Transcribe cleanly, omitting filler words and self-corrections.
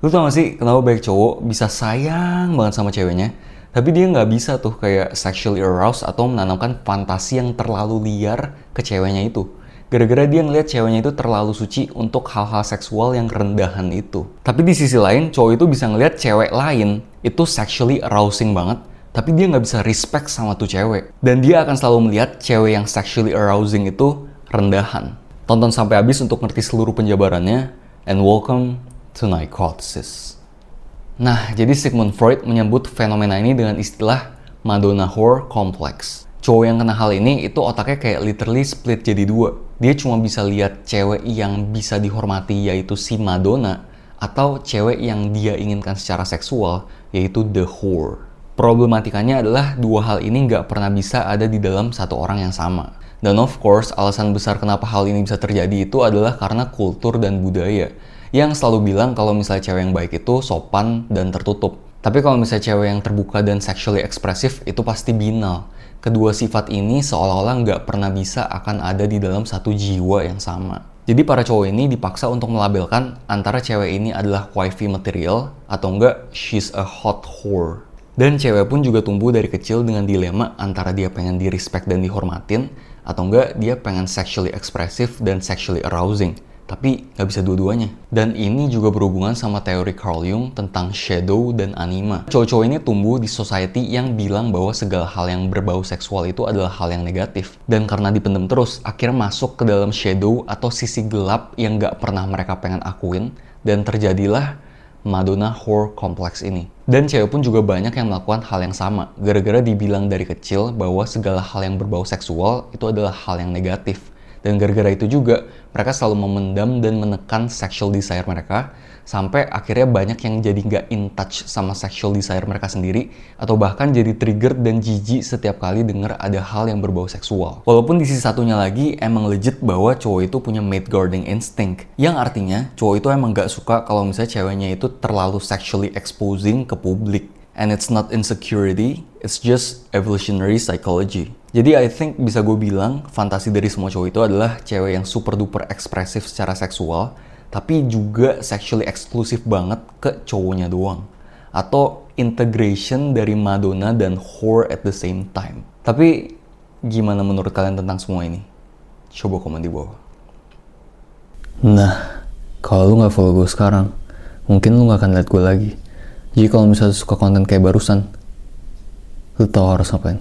Lu tau gak sih kenapa banyak cowok bisa sayang banget sama ceweknya, tapi dia nggak bisa tuh kayak sexually aroused atau menanamkan fantasi yang terlalu liar ke ceweknya itu. Gara-gara dia ngeliat ceweknya itu terlalu suci untuk hal-hal seksual yang rendahan itu. Tapi di sisi lain, cowok itu bisa ngeliat cewek lain itu sexually arousing banget, tapi dia nggak bisa respect sama tuh cewek. Dan dia akan selalu melihat cewek yang sexually arousing itu rendahan. Tonton sampai habis untuk ngerti seluruh penjabarannya, and welcome to Psychosis. Nah, jadi Sigmund Freud menyebut fenomena ini dengan istilah Madonna Whore Complex. Cowok yang kena hal ini itu otaknya kayak literally split jadi dua. Dia cuma bisa lihat cewek yang bisa dihormati yaitu si Madonna, atau cewek yang dia inginkan secara seksual yaitu the whore. Problematikanya adalah dua hal ini nggak pernah bisa ada di dalam satu orang yang sama. Dan of course, alasan besar kenapa hal ini bisa terjadi itu adalah karena kultur dan budaya yang selalu bilang kalau misalnya cewek yang baik itu sopan dan tertutup. Tapi kalau misalnya cewek yang terbuka dan sexually ekspresif itu pasti binal. Kedua sifat ini seolah-olah nggak pernah bisa akan ada di dalam satu jiwa yang sama. Jadi para cowok ini dipaksa untuk melabelkan antara cewek ini adalah wifey material atau enggak she's a hot whore. Dan cewek pun juga tumbuh dari kecil dengan dilema antara dia pengen di respect dan dihormatin atau enggak dia pengen sexually ekspresif dan sexually arousing. Tapi nggak bisa dua-duanya. Dan ini juga berhubungan sama teori Carl Jung tentang shadow dan anima. Cowok-cowok ini tumbuh di society yang bilang bahwa segala hal yang berbau seksual itu adalah hal yang negatif. Dan karena dipendam terus, akhirnya masuk ke dalam shadow atau sisi gelap yang nggak pernah mereka pengen akuin. Dan terjadilah Madonna Whore Complex ini. Dan cewek pun juga banyak yang melakukan hal yang sama. Gara-gara dibilang dari kecil bahwa segala hal yang berbau seksual itu adalah hal yang negatif. Dan gara-gara itu juga, mereka selalu memendam dan menekan sexual desire mereka, sampai akhirnya banyak yang jadi nggak in touch sama sexual desire mereka sendiri, atau bahkan jadi trigger dan jijik setiap kali denger ada hal yang berbau seksual. Walaupun di sisi satunya lagi, emang legit bahwa cowok itu punya mate guarding instinct, yang artinya cowok itu emang nggak suka kalau misalnya ceweknya itu terlalu sexually exposing ke publik. And it's not insecurity, it's just evolutionary psychology. Jadi I think bisa gue bilang fantasi dari semua cowok itu adalah cewek yang super duper ekspresif secara seksual, tapi juga sexually eksklusif banget ke cowoknya doang. Atau integration dari Madonna dan whore at the same time. Tapi gimana menurut kalian tentang semua ini? Coba komen di bawah. Nah, kalau lu gak follow gue sekarang, mungkin lu gak akan lihat gue lagi. Jadi kalau misalnya suka konten kayak barusan, lu tau harus ngapain.